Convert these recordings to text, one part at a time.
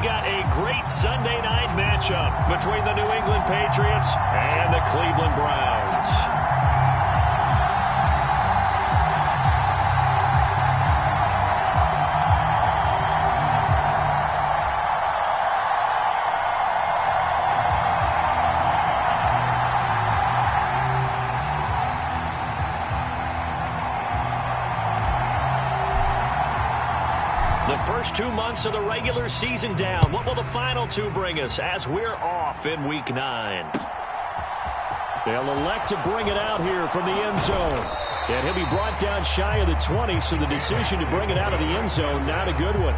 got a great Sunday night matchup between the New England Patriots and the Cleveland Browns. The first 2 months of the regular season down. What will the final 2 bring us as we're off in Week 9? They'll elect to bring it out here from the end zone. And he'll be brought down shy of the 20, so the decision to bring it out of the end zone, not a good one.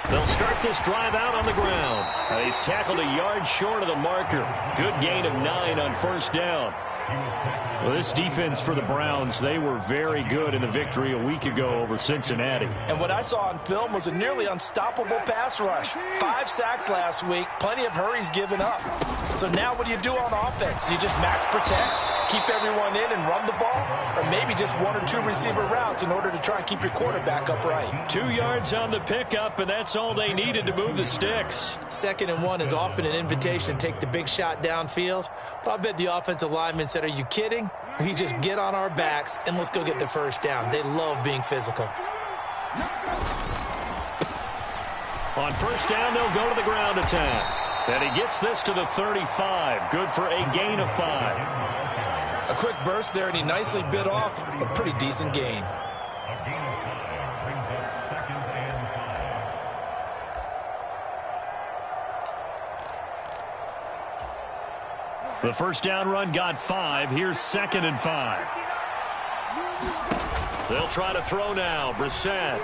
They'll start this drive out on the ground. He's tackled a yard short of the marker. Good gain of 9 on first down. Well, this defense for the Browns, they were very good in the victory a week ago over Cincinnati. And what I saw on film was a nearly unstoppable pass rush. 5 sacks last week, plenty of hurries given up. So now what do you do on offense? You just max protect, keep everyone in and run the ball, or maybe just 1 or 2 receiver routes in order to try and keep your quarterback upright. 2 yards on the pickup, and that's all they needed to move the sticks. 2nd and 1 is often an invitation to take the big shot downfield. But I bet the offensive lineman said, are you kidding? We just get on our backs and let's go get the first down. They love being physical. On first down, they'll go to the ground attack. And he gets this to the 35. Good for a gain of 5. A quick burst there, and he nicely bit off a pretty decent gain. The first down run got 5. Here's 2nd and 5. They'll try to throw now. Brissett.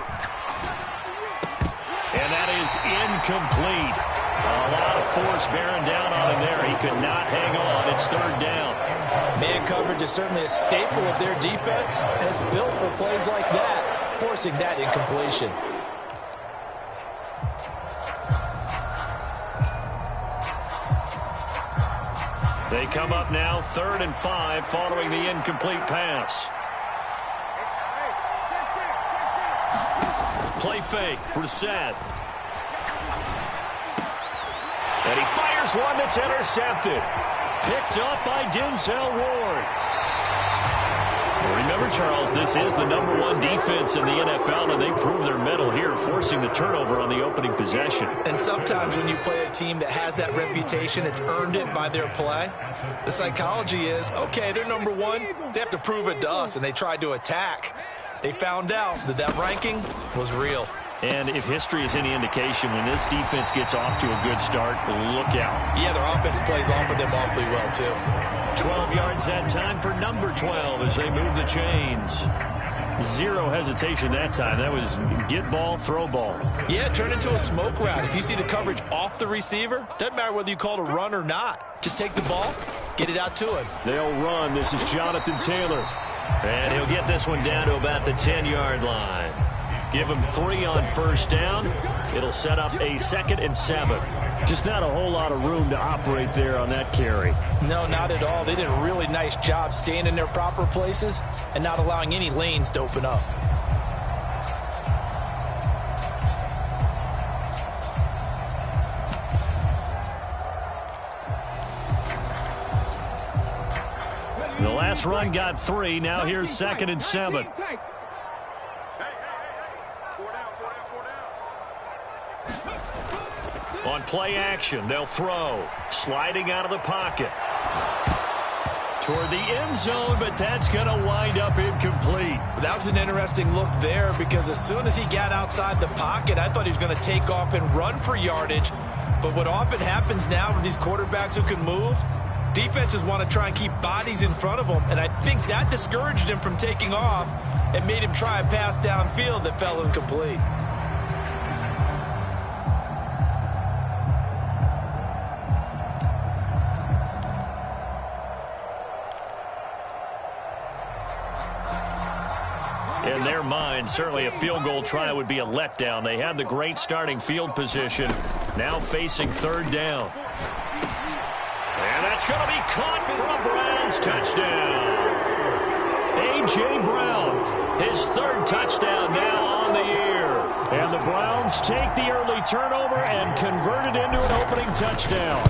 And that is incomplete. A lot of force bearing down on him there. He could not hang on. It's 3rd down. Man coverage is certainly a staple of their defense, and it's built for plays like that, forcing that incompletion. They come up now, 3rd and 5, following the incomplete pass. Play fake, Brissett. And he fires one that's intercepted. Picked up by Denzel Ward. Remember, Charles, this is the #1 defense in the NFL, and they prove their mettle here, forcing the turnover on the opening possession. And sometimes when you play a team that has that reputation, it's earned it by their play. The psychology is, okay, they're #1. They have to prove it to us, and they tried to attack. They found out that that ranking was real. And if history is any indication, when this defense gets off to a good start, look out. Yeah, their offense plays off of them awfully well, too. 12 yards that time for number 12 as they move the chains. Zero hesitation that time. That was get ball, throw ball. Yeah, turn into a smoke route. If you see the coverage off the receiver, doesn't matter whether you call it a run or not. Just take the ball, get it out to him. They'll run. This is Jonathan Taylor. And he'll get this one down to about the 10-yard line. Give him 3 on first down. It'll set up a 2nd and 7. Just not a whole lot of room to operate there on that carry. No, not at all. They did a really nice job staying in their proper places and not allowing any lanes to open up. The last run got 3. Now here's 2nd and 7. On play action, they'll throw. Sliding out of the pocket. Toward the end zone, but that's going to wind up incomplete. That was an interesting look there because as soon as he got outside the pocket, I thought he was going to take off and run for yardage. But what often happens now with these quarterbacks who can move, defenses want to try and keep bodies in front of them, and I think that discouraged him from taking off and made him try a pass downfield that fell incomplete. In their mind, certainly a field goal try would be a letdown. They had the great starting field position, now facing third down. And that's going to be caught for a Browns touchdown. A.J. Brown, his third touchdown now on the year. And the Browns take the early turnover and convert it into an opening touchdown.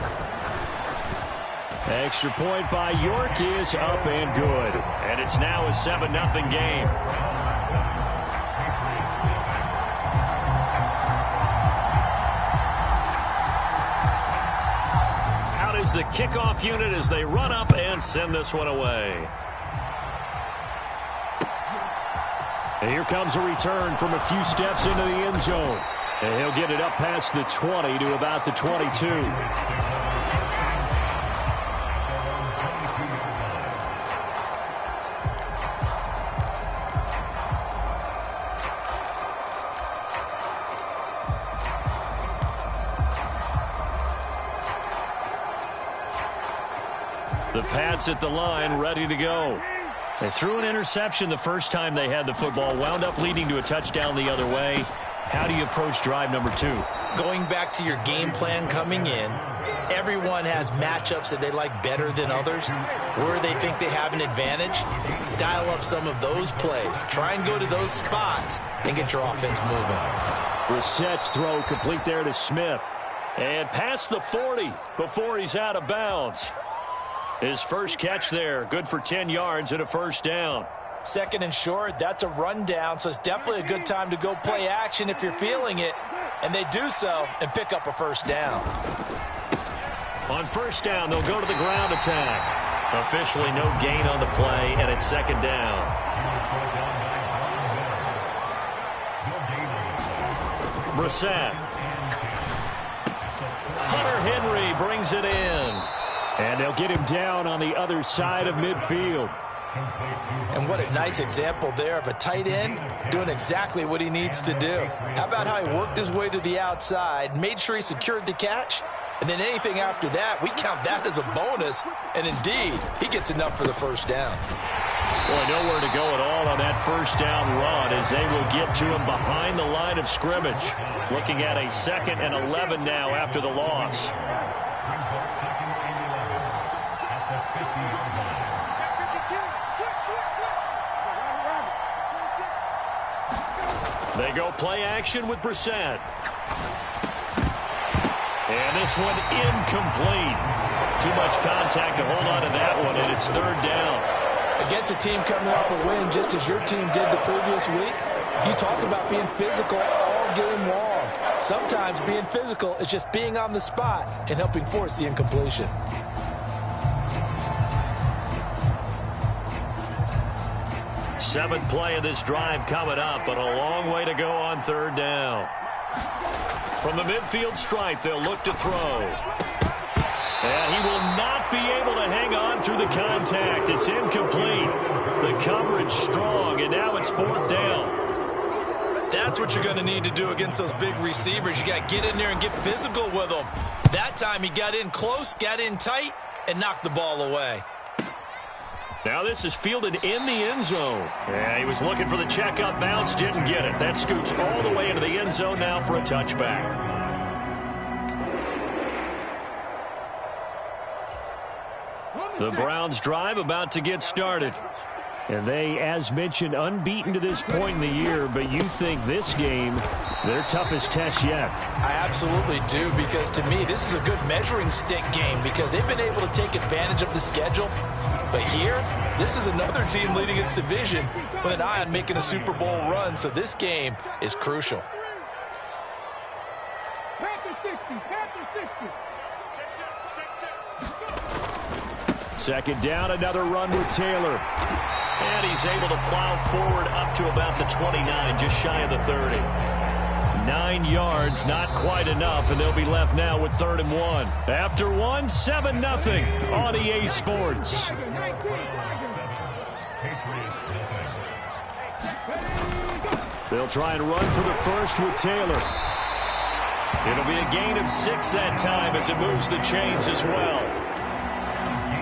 Extra point by York is up and good. And it's now a 7-0 game. Out is the kickoff unit as they run up and send this one away. And here comes a return from a few steps into the end zone. And he'll get it up past the 20 to about the 22. The Pats at the line, ready to go. They threw an interception the first time they had the football, wound up leading to a touchdown the other way. How do you approach drive number 2? Going back to your game plan coming in, everyone has matchups that they like better than others. Where they think they have an advantage, dial up some of those plays. Try and go to those spots and get your offense moving. Brissett's throw complete there to Smith. And past the 40 before he's out of bounds. His first catch there, good for 10 yards and a first down. Second and short, that's a rundown, so it's definitely a good time to go play action if you're feeling it. And they do so and pick up a first down. On first down, they'll go to the ground attack. Officially no gain on the play, and it's second down. Brissett. Hunter Henry brings it in. And they'll get him down on the other side of midfield. And what a nice example there of a tight end doing exactly what he needs to do. How about how he worked his way to the outside, made sure he secured the catch, and then anything after that, we count that as a bonus. And indeed, he gets enough for the first down. Boy, nowhere to go at all on that first down run as they will get to him behind the line of scrimmage. Looking at a 2nd and 11 now after the loss. They go play action with Brissett. And this one incomplete. Too much contact to hold on to that one, and it's third down. Against a team coming off a win just as your team did the previous week, you talk about being physical all game long. Sometimes being physical is just being on the spot and helping force the incompletion. Seventh play of this drive coming up, but a long way to go on third down. From the midfield stripe, they'll look to throw. And he will not be able to hang on through the contact. It's incomplete. The coverage strong, and now it's fourth down. That's what you're going to need to do against those big receivers. You got to get in there and get physical with them. That time he got in close, got in tight, and knocked the ball away. Now this is fielded in the end zone. Yeah, he was looking for the checkup bounce, didn't get it. That scoots all the way into the end zone now for a touchback. The Browns drive about to get started. And they, as mentioned, unbeaten to this point in the year, but you think this game, their toughest test yet. I absolutely do, because to me, this is a good measuring stick game because they've been able to take advantage of the schedule. But here, this is another team leading its division with an eye on making a Super Bowl run, so this game is crucial. Second down, another run with Taylor. And he's able to plow forward up to about the 29, just shy of the 30. 9 yards, not quite enough, and they'll be left now with 3rd and 1. After one, 7-0 on EA Sports. They'll try and run for the first with Taylor. It'll be a gain of 6 that time as it moves the chains as well.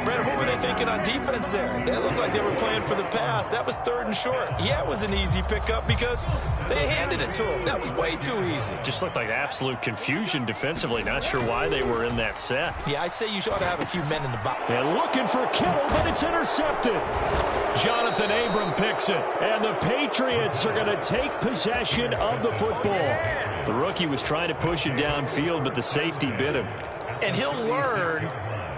Brett, what were they thinking on defense there? They looked like they were playing for the pass. That was 3rd and short. Yeah, it was an easy pickup because they handed it to him. That was way too easy. Just looked like absolute confusion defensively. Not sure why they were in that set. Yeah, I'd say you ought to have a few men in the box. And looking for Kittle, but it's intercepted. Jonathan Abram picks it. And the Patriots are going to take possession of the football. The rookie was trying to push it downfield, but the safety bit him. And he'll learn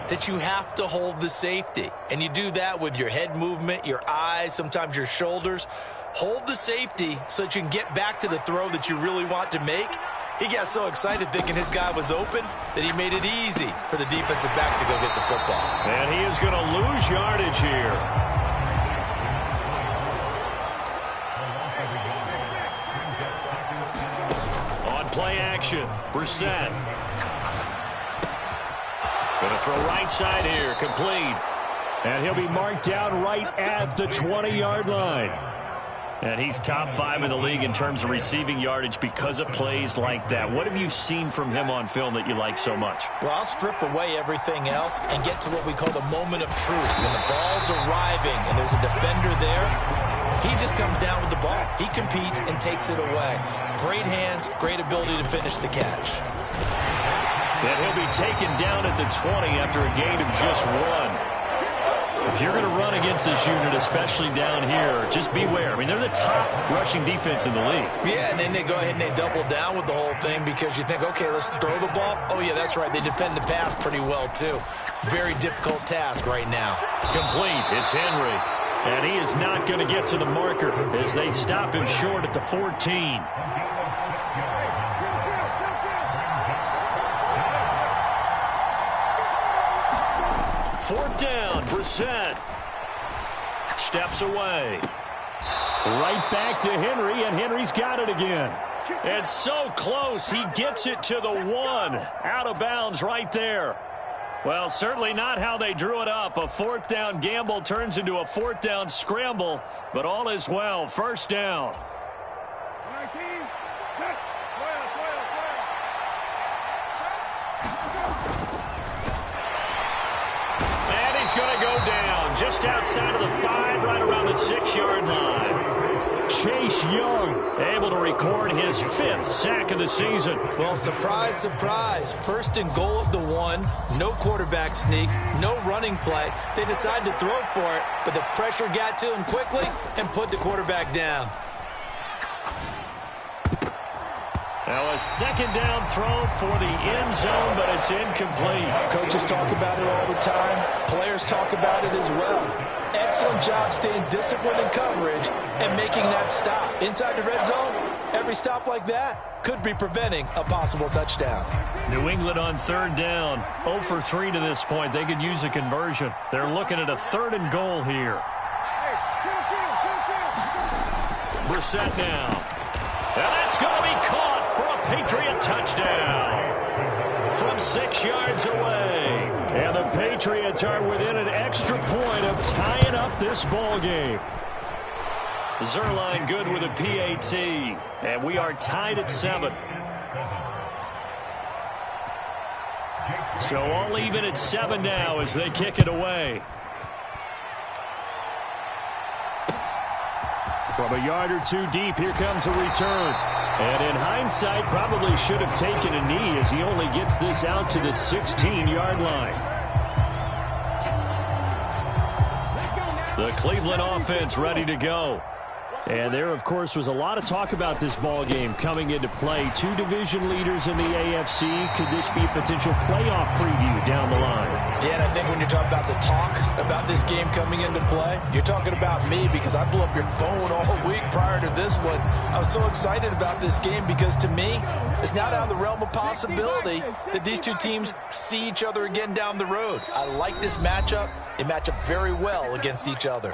that you have to hold the safety. And you do that with your head movement, your eyes, sometimes your shoulders. Hold the safety so that you can get back to the throw that you really want to make. He got so excited thinking his guy was open that he made it easy for the defensive back to go get the football. And he is going to lose yardage here. On play action, Brissett. Going to throw right side here, complete. And he'll be marked down right at the 20-yard line. And he's top 5 in the league in terms of receiving yardage because of plays like that. What have you seen from him on film that you like so much? Well, I'll strip away everything else and get to what we call the moment of truth. When the ball's arriving and there's a defender there, he just comes down with the ball. He competes and takes it away. Great hands, great ability to finish the catch. And he'll be taken down at the 20 after a gain of just 1. If you're going to run against this unit, especially down here, just beware. I mean, they're the top rushing defense in the league. Yeah, and then they go ahead and they double down with the whole thing because you think, okay, let's throw the ball. Oh, yeah, that's right. They defend the pass pretty well, too. Very difficult task right now. Complete. It's Henry. And he is not going to get to the marker as they stop him short at the 14. Fourth down, Brissett. Steps away. Right back to Henry, and Henry's got it again. And so close, he gets it to the 1. Out of bounds right there. Well, certainly not how they drew it up. A fourth down gamble turns into a fourth down scramble, but all is well. First down. And he's going to go down just outside of the 5, right around the 6-yard line. Chase Young able to record his 5th sack of the season. Well, surprise, surprise. First and goal at the 1. No quarterback sneak. No running play. They decided to throw for it, but the pressure got to him quickly and put the quarterback down. Now a second down throw for the end zone, but it's incomplete. Coaches talk about it all the time. Players talk about it as well. Excellent job staying disciplined in coverage and making that stop. Inside the red zone, every stop like that could be preventing a possible touchdown. New England on third down. 0 for 3 to this point. They could use a conversion. They're looking at a 3rd and goal here. Brissett now. And that's going to be caught for a Patriot touchdown from 6 yards away. And the Patriots are within an extra point of tying up this ball game. Zerline good with a PAT. And we are tied at 7. So all even at 7 now as they kick it away. From a yard or 2 deep, here comes a return. And in hindsight, probably should have taken a knee as he only gets this out to the 16-yard line. The Cleveland offense ready to go. And there, of course, was a lot of talk about this ball game coming into play. 2 division leaders in the AFC. Could this be a potential playoff preview down the line? Yeah, and I think when you're talking about the talk about this game coming into play, you're talking about me because I blew up your phone all week prior to this one. I was so excited about this game because, to me, it's not out of the realm of possibility that these 2 teams see each other again down the road. I like this matchup. They match up very well against each other.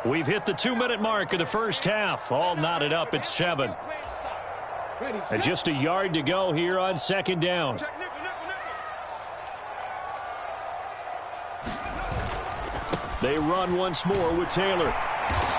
We've hit the 2-minute mark of the first half. All knotted up at 7. And just a yard to go here on second down. They run once more with Taylor.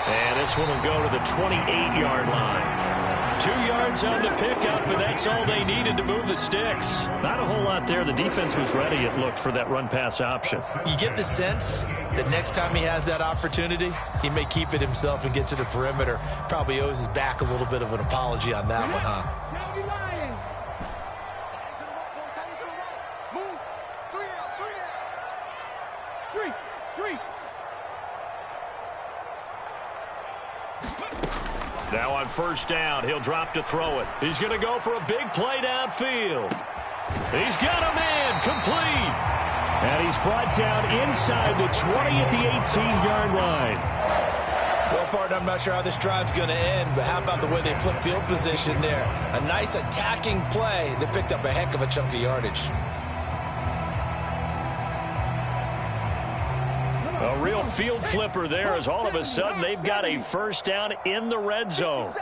And this one will go to the 28-yard line. 2 yards on the pickup, and that's all they needed to move the sticks. Not a whole lot there. The defense was ready, it looked, for that run-pass option. You get the sense that next time he has that opportunity, he may keep it himself and get to the perimeter. Probably owes his back a little bit of an apology on that one, huh? Now on first down, he'll drop to throw it. He's going to go for a big play downfield. He's got a man, complete. And he's brought down inside the 20 at the 18-yard line. Well, partner, I'm not sure how this drive's going to end, but how about the way they flip field position there? A nice attacking play that picked up a heck of a chunk of yardage. A real field flipper there, as all of a sudden they've got a first down in the red zone.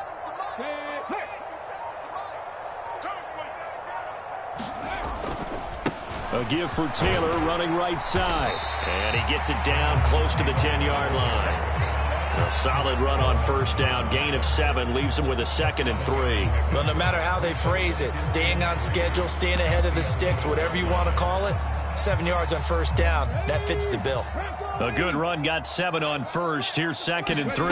A give for Taylor running right side. And he gets it down close to the 10-yard line. A solid run on first down. Gain of 7 leaves him with a 2nd and 3. Well, no matter how they phrase it, staying on schedule, staying ahead of the sticks, whatever you want to call it, 7 yards on first down, that fits the bill. A good run, got 7 on first. Here's 2nd and 3.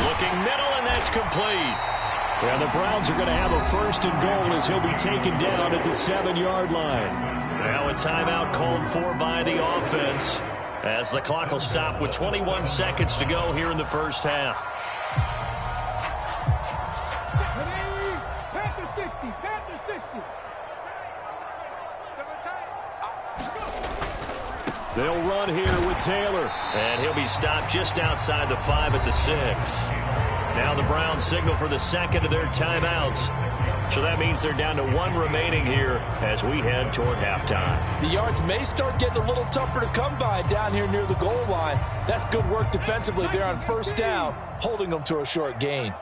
Looking middle, and that's complete. Well, the Browns are going to have a 1st and goal as he'll be taken down at the 7-yard line. Now a timeout called for by the offense, as the clock will stop with 21 seconds to go here in the first half. They'll run here with Taylor. And he'll be stopped just outside the 5 at the 6. Now the Browns signal for the 2nd of their timeouts. So that means they're down to 1 remaining here as we head toward halftime. The yards may start getting a little tougher to come by down here near the goal line. That's good work defensively there on first down, holding them to a short gain.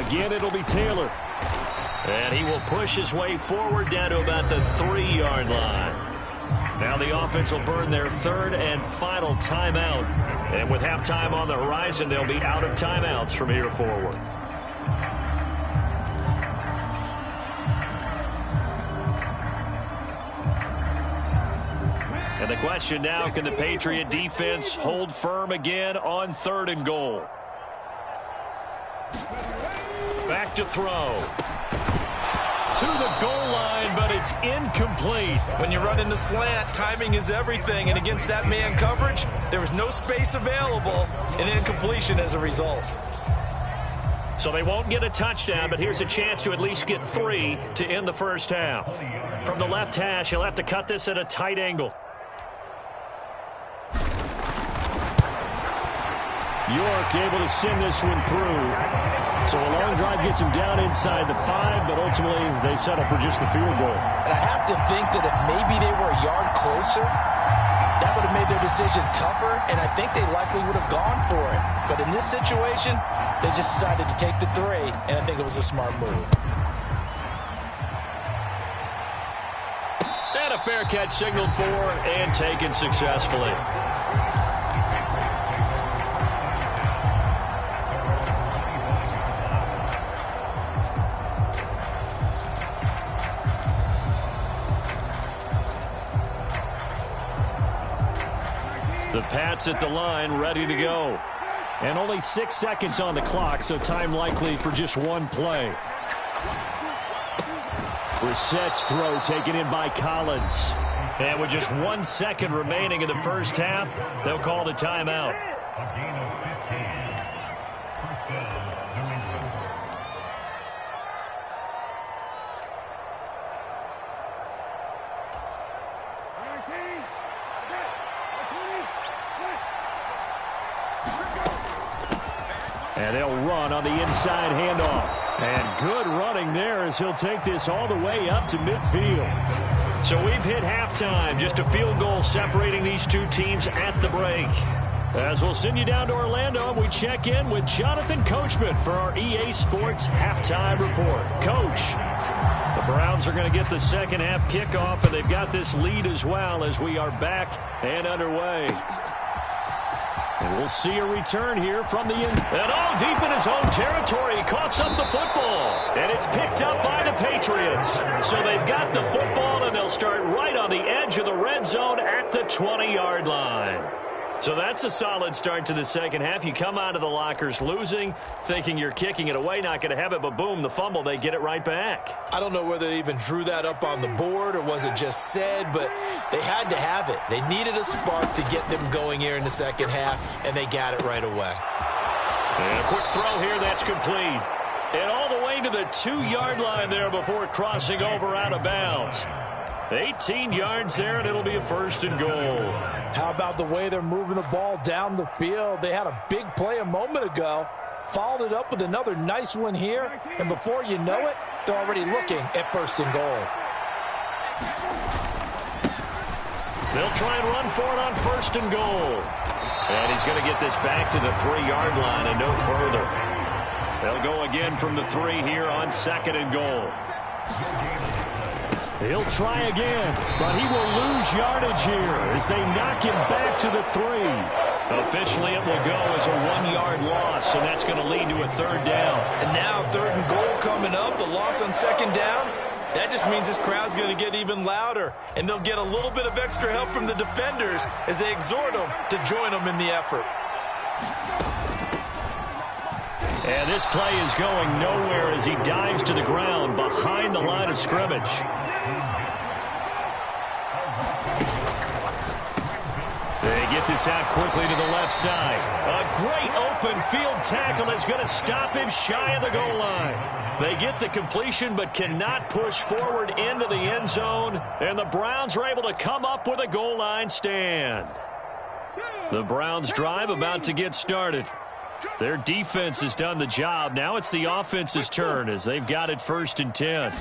Again, it'll be Taylor. And he will push his way forward down to about the 3-yard line. Now the offense will burn their 3rd and final timeout. And with halftime on the horizon, they'll be out of timeouts from here forward. And the question now, can the Patriot defense hold firm again on 3rd and goal? Back to throw. To the goal line, but it's incomplete. When you run in the slant, timing is everything, and against that man coverage, there was no space available, and incompletion as a result. So they won't get a touchdown, but here's a chance to at least get 3 to end the first half. From the left hash, he'll have to cut this at a tight angle. York able to send this one through. So a long drive gets him down inside the 5, but ultimately they settle for just the field goal. And I have to think that if maybe they were a yard closer, that would have made their decision tougher, and I think they likely would have gone for it. But in this situation, they just decided to take the 3, and I think it was a smart move. And a fair catch signaled for and taken successfully. The Pats at the line, ready to go. And only 6 seconds on the clock, so time likely for just 1 play. Brissett's throw taken in by Collins. And with just 1 second remaining in the first half, they'll call the timeout. And they'll run on the inside handoff. And good running there as he'll take this all the way up to midfield. So we've hit halftime. Just a field goal separating these two teams at the break. As we'll send you down to Orlando, we check in with Jonathan Coachman for our EA Sports Halftime Report. Coach, the Browns are going to get the second half kickoff, and they've got this lead as well as we are back and underway. And we'll see a return here from the end. And all deep in his own territory, he coughs up the football. And it's picked up by the Patriots. So they've got the football, and they'll start right on the edge of the red zone at the 20-yard line. So that's a solid start to the second half. You come out of the lockers losing, thinking you're kicking it away, not going to have it, but boom, the fumble, they get it right back. I don't know whether they even drew that up on the board or was it just said, but they had to have it. They needed a spark to get them going here in the second half, and they got it right away. And a quick throw here, that's complete. And all the way to the 2-yard line there before crossing over out of bounds. 18 yards there, and it'll be a first and goal. How about the way they're moving the ball down the field? They had a big play a moment ago, followed it up with another nice one here, and before you know it, they're already looking at first and goal. They'll try and run for it on first and goal. And he's going to get this back to the 3-yard line and no further. They'll go again from the 3 here on second and goal. He'll try again, but he will lose yardage here as they knock him back to the 3. Officially, it will go as a 1-yard loss, and that's going to lead to a third down. And now third and goal coming up, the loss on second down. That just means this crowd's going to get even louder, and they'll get a little bit of extra help from the defenders as they exhort them to join them in the effort. And this play is going nowhere as he dives to the ground behind the line of scrimmage. They get this out quickly to the left side. A great open field tackle is going to stop him shy of the goal line. They get the completion but cannot push forward into the end zone. And the Browns are able to come up with a goal line stand. The Browns drive about to get started. Their defense has done the job. Now it's the offense's turn as they've got it first and 10.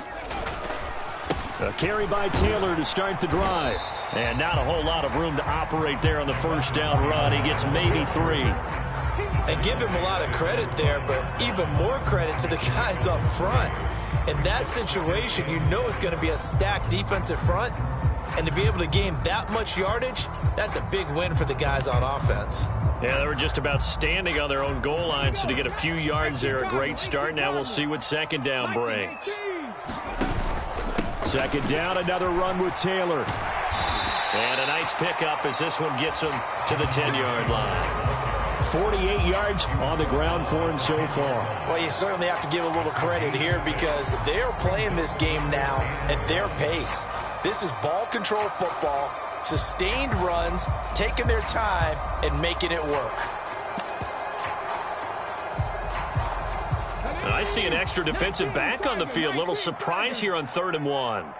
A carry by Taylor to start the drive. And not a whole lot of room to operate there on the first down run. He gets maybe 3. And give him a lot of credit there, but even more credit to the guys up front. In that situation, you know it's going to be a stacked defensive front. And to be able to gain that much yardage, that's a big win for the guys on offense. Yeah, they were just about standing on their own goal line, so to get a few yards there, a great start. Now we'll see what second down brings. Second down, another run with Taylor. And a nice pickup as this one gets him to the 10-yard line. 48 yards on the ground for him so far. Well, you certainly have to give a little credit here because they're playing this game now at their pace. This is ball control football, sustained runs, taking their time, and making it work. And I see an extra defensive back on the field. Little surprise here on 3rd and 1.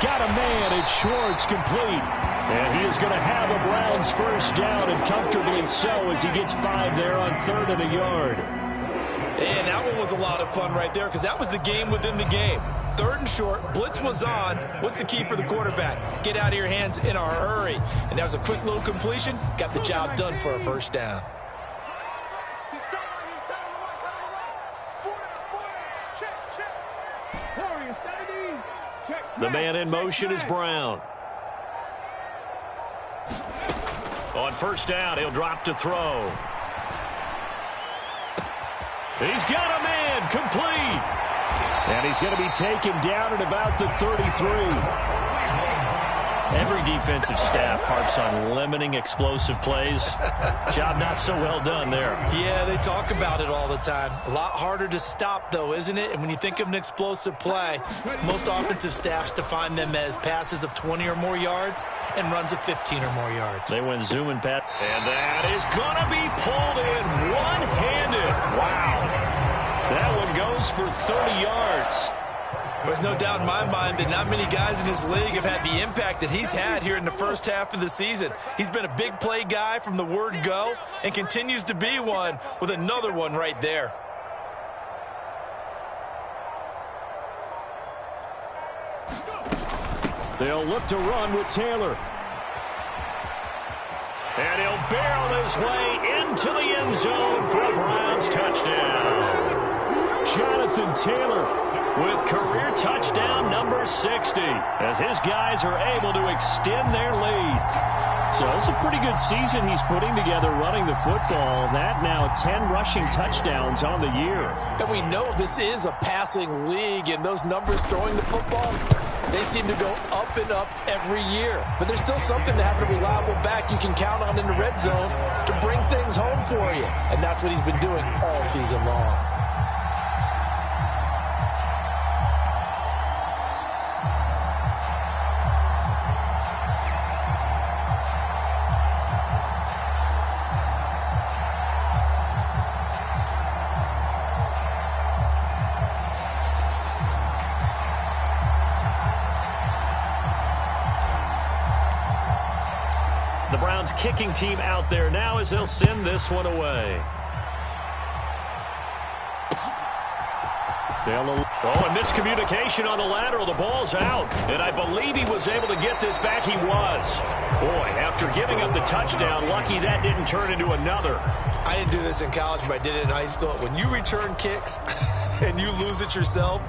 Got a man, it's Schwartz, complete. And he is going to have a Browns first down, and comfortably so as he gets 5 there on 3rd and a yard. And that one was a lot of fun right there because that was the game within the game. 3rd and short, blitz was on. What's the key for the quarterback? Get out of your hands in a hurry. And that was a quick little completion. Got the job done for a first down. The man in motion is Brown. On first down, he'll drop to throw. He's got a man, complete. And he's going to be taken down at about the 33. Every defensive staff harps on limiting explosive plays. Job not so well done there. Yeah, they talk about it all the time. A lot harder to stop, though, isn't it? And when you think of an explosive play, most offensive staffs define them as passes of 20 or more yards and runs of 15 or more yards. They went zoom and pat. And that is going to be pulled in one-handed. Wow. That one goes for 30 yards. There's no doubt in my mind that not many guys in this league have had the impact that he's had here in the first half of the season. He's been a big play guy from the word go and continues to be one with another one right there. They'll look to run with Taylor. And he'll barrel his way into the end zone for a Browns touchdown. Jonathan Taylor with career touchdown number 60 as his guys are able to extend their lead. So it's a pretty good season he's putting together running the football. That now 10 rushing touchdowns on the year. And we know this is a passing league, and those numbers throwing the football, they seem to go up and up every year. But there's still something to having a reliable back you can count on in the red zone to bring things home for you. And that's what he's been doing all season long. The Browns kicking team out there now as they'll send this one away. Oh, and miscommunication on the lateral. The ball's out. And I believe he was able to get this back. He was. Boy, after giving up the touchdown, lucky that didn't turn into another. I didn't do this in college, but I did it in high school. When you return kicks and you lose it yourself,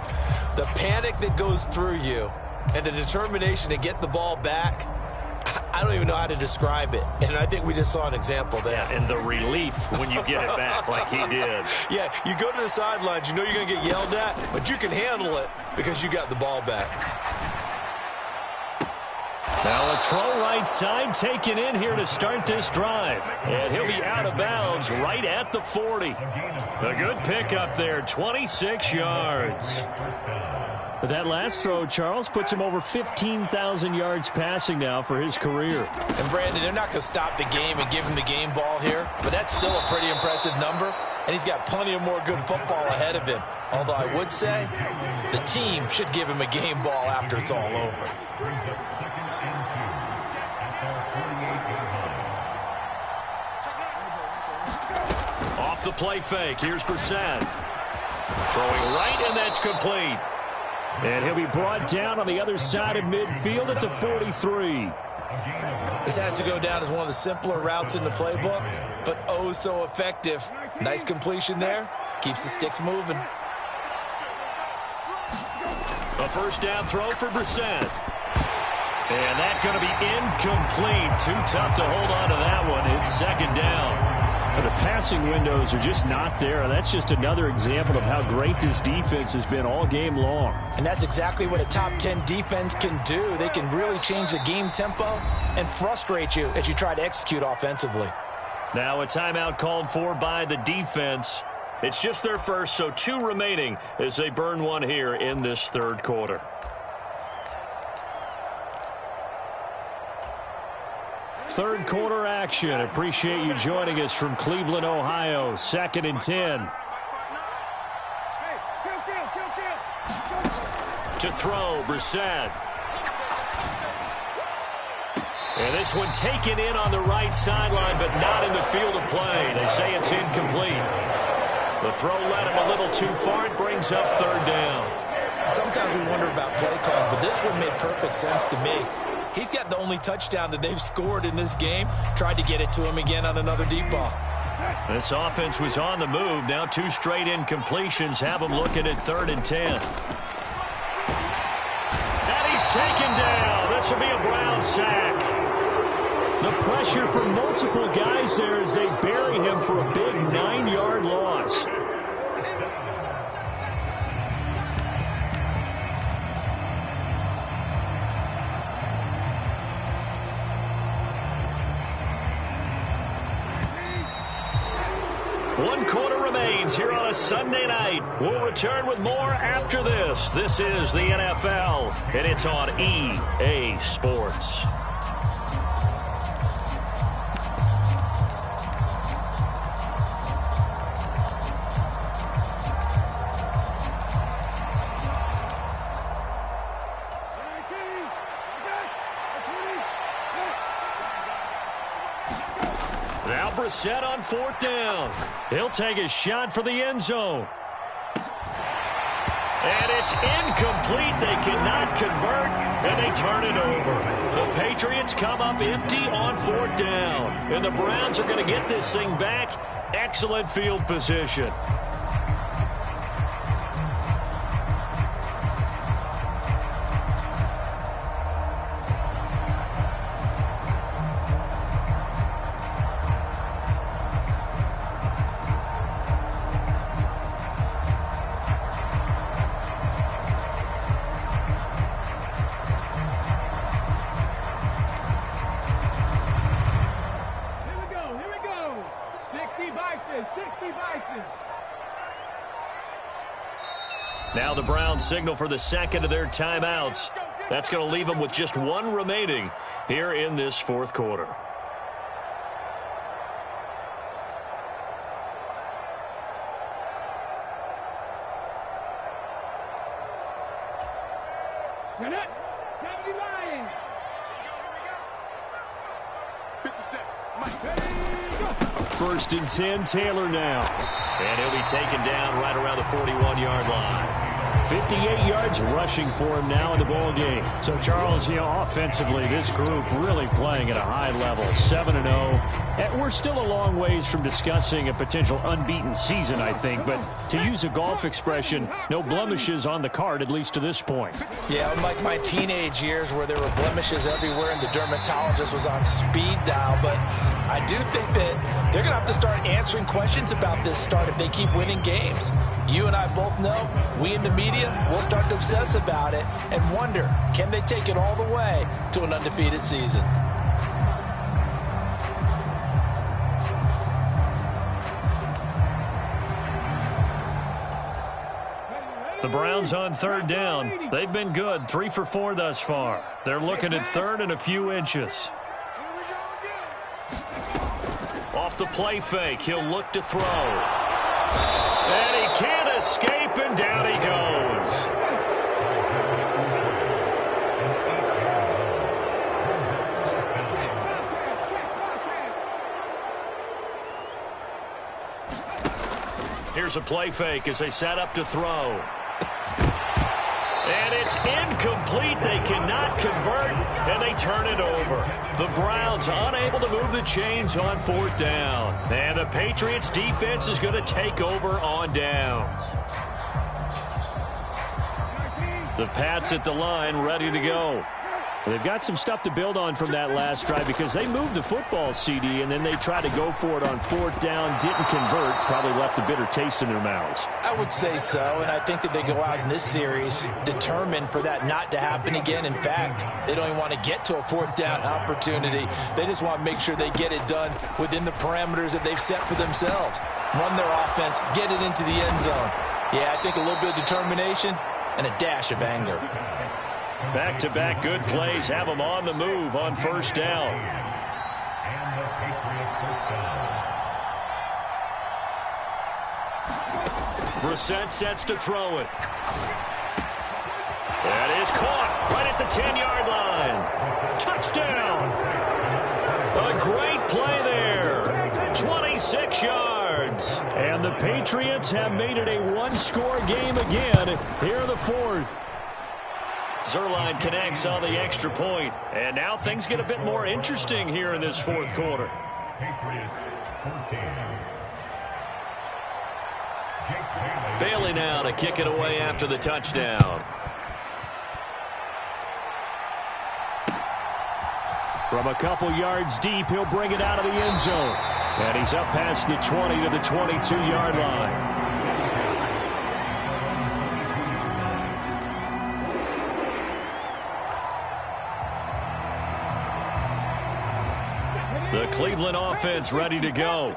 the panic that goes through you and the determination to get the ball back, I don't even know how to describe it. And I think we just saw an example there. Yeah, and the relief when you get it back like he did. Yeah, you go to the sidelines, you know you're going to get yelled at, but you can handle it because you got the ball back. Now a throw right side taken in here to start this drive. And he'll be out of bounds right at the 40. A good pickup there, 26 yards. But that last throw, Charles, puts him over 15,000 yards passing now for his career. And, Brandon, they're not going to stop the game and give him the game ball here, but that's still a pretty impressive number, and he's got plenty of more good football ahead of him. Although I would say the team should give him a game ball after it's all over. Off the play fake, here's Brissett. Throwing right, and that's complete. And he'll be brought down on the other side of midfield at the 43. This has to go down as one of the simpler routes in the playbook, but oh so effective. Nice completion there. Keeps the sticks moving. A first down throw for Brissett. And that's going to be incomplete. Too tough to hold on to that one. It's second down. The passing windows are just not there. That's just another example of how great this defense has been all game long. And that's exactly what a top 10 defense can do. They can really change the game tempo and frustrate you as you try to execute offensively. Now a timeout called for by the defense. It's just their first, so 2 remaining as they burn one here in this third quarter. Third quarter action. Appreciate you joining us from Cleveland, Ohio. 2nd and 10. To throw, Brissett. And this one taken in on the right sideline, but not in the field of play. They say it's incomplete. The throw led him a little too far. It brings up third down. Sometimes we wonder about play calls, but this one made perfect sense to me. He's got the only touchdown that they've scored in this game. Tried to get it to him again on another deep ball. This offense was on the move. Now 2 straight incompletions have them looking at 3rd and 10. And he's taken down. This will be a Brown sack. The pressure from multiple guys there as they bury him for a big 9-yard loss. One quarter remains here on a Sunday night. We'll return with more after this. This is the NFL, and it's on EA Sports. Now Brissett on 4th down. He'll take a shot for the end zone. And it's incomplete. They cannot convert, and they turn it over. The Patriots come up empty on 4th down. And the Browns are going to get this thing back. Excellent field position. Now the Browns signal for the second of their timeouts. That's going to leave them with just one remaining here in this fourth quarter. First and 10, Taylor now. And he'll be taken down right around the 41-yard line. 58 yards rushing for him now in the ball game. So, Charles, offensively, this group really playing at a high level, 7-0. And we're still a long ways from discussing a potential unbeaten season, I think. But to use a golf expression, no blemishes on the card, at least to this point. Yeah, unlike my teenage years where there were blemishes everywhere and the dermatologist was on speed dial. But I do think that they're going to have to start answering questions about this start if they keep winning games. You and I both know, we in the media, we'll start to obsess about it and wonder, can they take it all the way to an undefeated season? The Browns on third down. They've been good, 3 for 4 thus far. They're looking at third and a few inches. Off the play fake, he'll look to throw. And he can't escape, and down he goes. Here's a play fake as they set up to throw. And it's incomplete. They cannot convert, and they turn it over. The Browns unable to move the chains on fourth down. And the Patriots defense is going to take over on downs. The Pats at the line ready to go. They've got some stuff to build on from that last drive because they moved the football, CD, and then they tried to go for it on fourth down, didn't convert, probably left a bitter taste in their mouths. I would say so, and I think that they go out in this series determined for that not to happen again. In fact, they don't even want to get to a fourth down opportunity. They just want to make sure they get it done within the parameters that they've set for themselves. Run their offense, get it into the end zone. Yeah, I think a little bit of determination and a dash of anger. Back-to-back good plays have them on the move on first down. Brissett sets to throw it. That is caught right at the 10-yard line. Touchdown. A great play there. 26 yards. And the Patriots have made it a one-score game again here in the fourth. Zerline connects on the extra point. And now things get a bit more interesting here in this fourth quarter. Bailey now to kick it away after the touchdown. From a couple yards deep, he'll bring it out of the end zone. And he's up past the 20 to the 22-yard line. The Cleveland offense ready to go.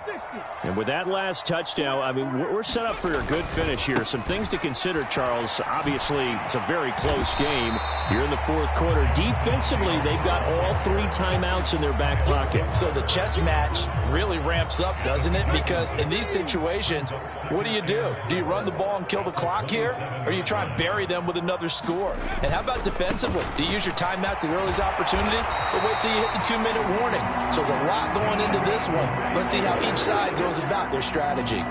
And with that last touchdown, I mean, we're set up for a good finish here. Some things to consider, Charles. Obviously, it's a very close game. You're in the fourth quarter. Defensively, they've got all 3 timeouts in their back pocket. So the chess match really ramps up, doesn't it? Because in these situations, what do? Do you run the ball and kill the clock here? Or do you try and bury them with another score? And how about defensively? Do you use your timeouts at earliest opportunity? Or wait till you hit the 2-minute warning? So there's a lot going into this one. Let's see how each side goes about their strategy.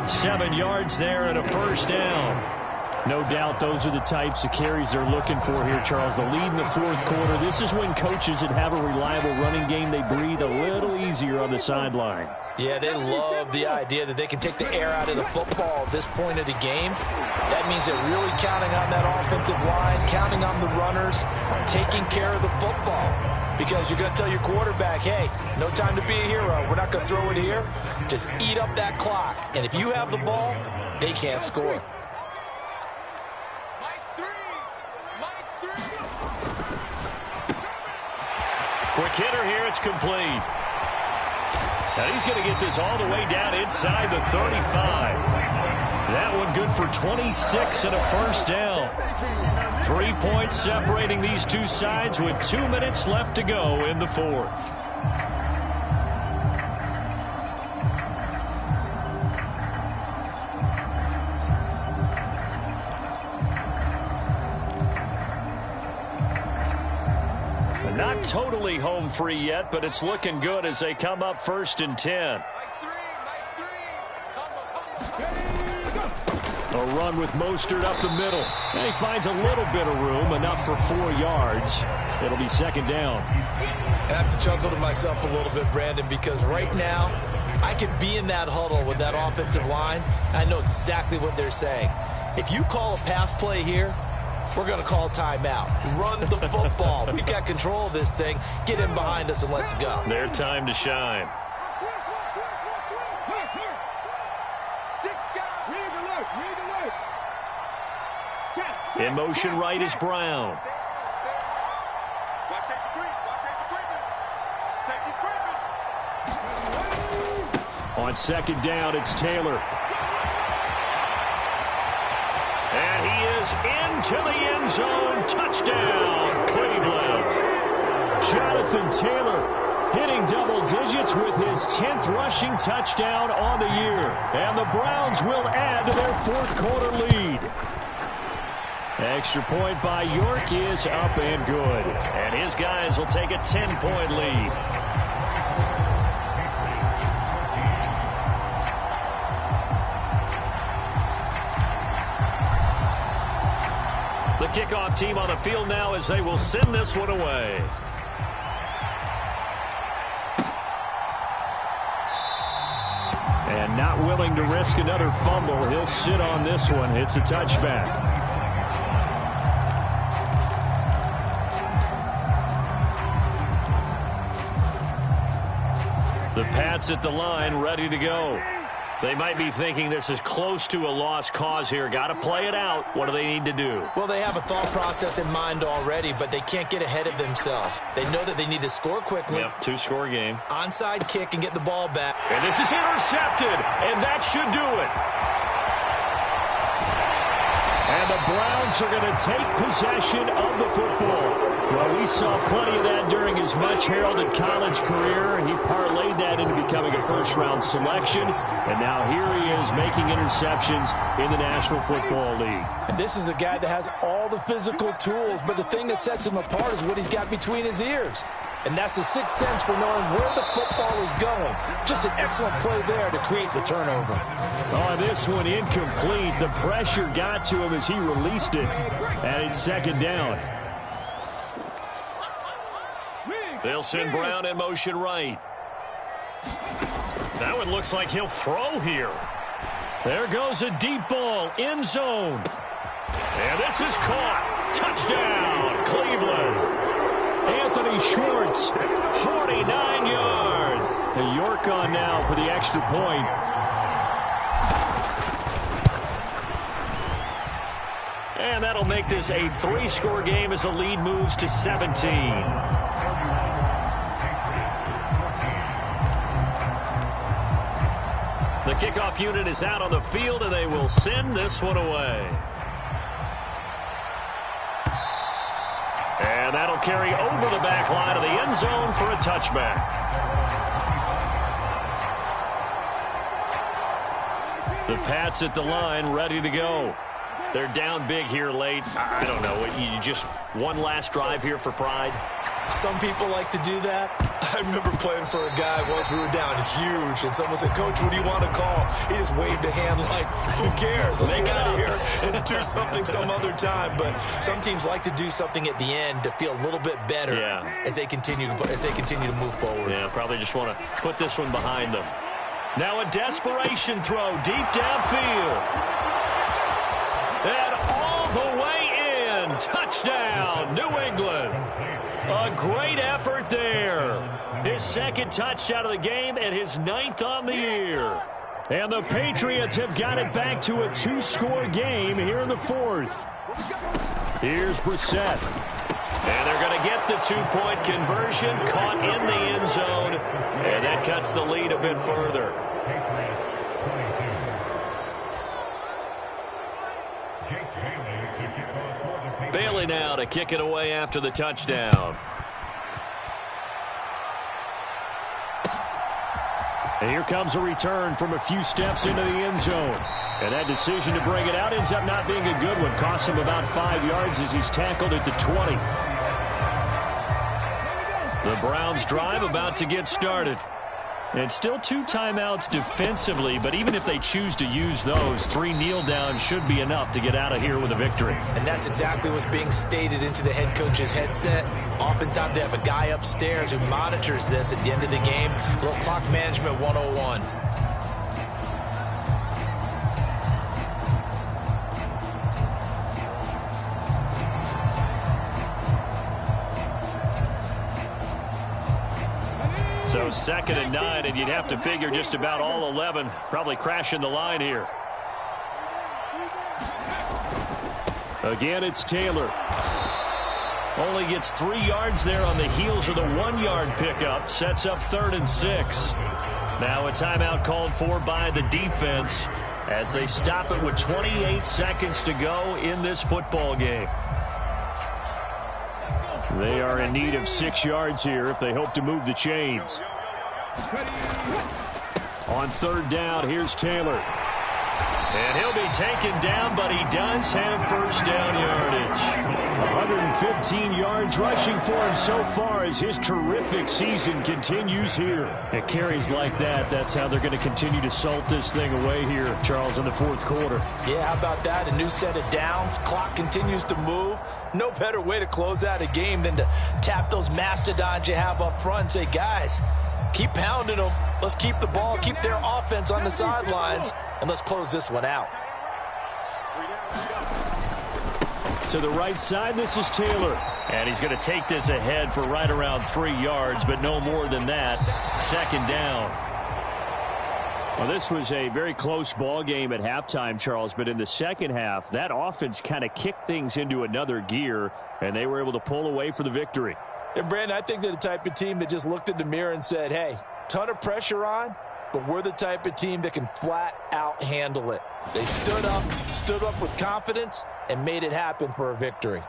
7 yards there and a first down. No doubt those are the types of carries they're looking for here, Charles. The lead in the fourth quarter. This is when coaches that have a reliable running game, they breathe a little easier on the sideline. Yeah, they love the idea that they can take the air out of the football at this point of the game. That means they're really counting on that offensive line, counting on the runners, taking care of the football. Because you're going to tell your quarterback, hey, no time to be a hero. We're not going to throw it here. Just eat up that clock. And if you have the ball, they can't score. Quick hitter here, it's complete. Now he's going to get this all the way down inside the 35. That one good for 26 and a first down. 3 points separating these two sides with 2 minutes left to go in the fourth. Not totally home free yet, but it's looking good as they come up 1st and 10. A run with Mostert up the middle. And he finds a little bit of room, enough for 4 yards. It'll be 2nd down. I have to chuckle to myself a little bit, Brandon, because right now I could be in that huddle with that offensive line. I know exactly what they're saying. If you call a pass play here, we're going to call timeout. Run the football. We've got control of this thing. Get in behind us and let's go. Their time to shine. In motion right is Brown. On 2nd down, it's Taylor. And he is into the end zone. Touchdown, Cleveland. Jonathan Taylor hitting double digits with his 10th rushing touchdown on the year. And the Browns will add to their 4th quarter lead. Extra point by York is up and good. And his guys will take a 10-point lead. The kickoff team on the field now as they will send this one away. And not willing to risk another fumble. He'll sit on this one. It's a touchback. The Pats at the line, ready to go. They might be thinking this is close to a lost cause here. Got to play it out. What do they need to do? Well, they have a thought process in mind already, but they can't get ahead of themselves. They know that they need to score quickly. Yep, 2-score game. Onside kick and get the ball back. And this is intercepted, and that should do it. And the Browns are going to take possession of the football. Well, we saw plenty of that during his much-heralded college career. He parlayed that into becoming a first-round selection. And now here he is making interceptions in the National Football League. And this is a guy that has all the physical tools, but the thing that sets him apart is what he's got between his ears. And that's the sixth sense for knowing where the football is going. Just an excellent play there to create the turnover. Oh, this one incomplete. The pressure got to him as he released it. And it's 2nd down. They'll send Brown in motion right. That one looks like he'll throw here. There goes a deep ball, end zone. And this is caught. Touchdown, Cleveland. Anthony Schwartz, 49-yard. York on now for the extra point. And that'll make this a 3-score game as the lead moves to 17. The kickoff unit is out on the field, and they will send this one away. And that'll carry over the back line of the end zone for a touchback. The Pats at the line, ready to go. They're down big here late. I don't know. You just one last drive here for pride? Some people like to do that. I remember playing for a guy once. We were down huge, and someone said, "Coach, what do you want to call?" He just waved a hand like, "Who cares? Let's get out of here and do something some other time." But some teams like to do something at the end to feel a little bit better as they continue to move forward. Yeah, probably just want to put this one behind them. Now a desperation throw deep downfield. And all the way in. Touchdown, New England. A great effort there. His 2nd touchdown of the game and his 9th on the year. And the Patriots have got it back to a 2-score game here in the 4th. Here's Brissett. And they're going to get get the two-point conversion, caught in the end zone, and that cuts the lead a bit further. Bailey now to kick it away after the touchdown. And here comes a return from a few steps into the end zone. And that decision to bring it out ends up not being a good one. Costs him about 5 yards as he's tackled at the 20. The Browns' drive about to get started. And still 2 timeouts defensively, but even if they choose to use those, 3 kneel downs should be enough to get out of here with a victory. And that's exactly what's being stated into the head coach's headset. Oftentimes they have a guy upstairs who monitors this at the end of the game. A little clock management 101. So 2nd and 9, and you'd have to figure just about all 11 probably crashing the line here. Again, it's Taylor. Only gets 3 yards there on the heels of the 1-yard pickup. Sets up 3rd and 6. Now a timeout called for by the defense as they stop it with 28 seconds to go in this football game. They are in need of 6 yards here if they hope to move the chains. On 3rd down, here's Taylor. And he'll be taken down, but he does have first down yardage. 115 yards rushing for him so far as his terrific season continues here. At carries like that, that's how they're going to continue to salt this thing away here, Charles, in the 4th quarter. Yeah, how about that? A new set of downs. Clock continues to move. No better way to close out a game than to tap those mastodons you have up front and say, guys, keep pounding them. Let's keep the ball, keep their offense on the sidelines, and let's close this one out. To the right side, this is Taylor. And he's going to take this ahead for right around 3 yards, but no more than that. 2nd down. Well, this was a very close ball game at halftime, Charles, but in the second half, that offense kind of kicked things into another gear, and they were able to pull away for the victory. And, Brandon, I think they're the type of team that just looked in the mirror and said, hey, ton of pressure on, but we're the type of team that can flat out handle it. They stood up with confidence and made it happen for a victory.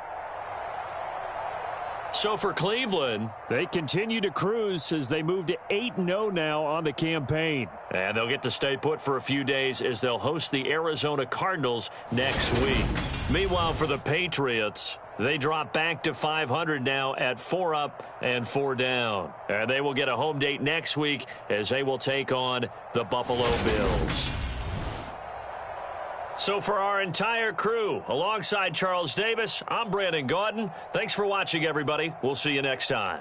So for Cleveland, they continue to cruise as they move to 8-0 now on the campaign. And they'll get to stay put for a few days as they'll host the Arizona Cardinals next week. Meanwhile, for the Patriots, they drop back to 500 now at 4 up and 4 down. And they will get a home date next week as they will take on the Buffalo Bills. So for our entire crew, alongside Charles Davis, I'm Brandon Gaudin. Thanks for watching, everybody. We'll see you next time.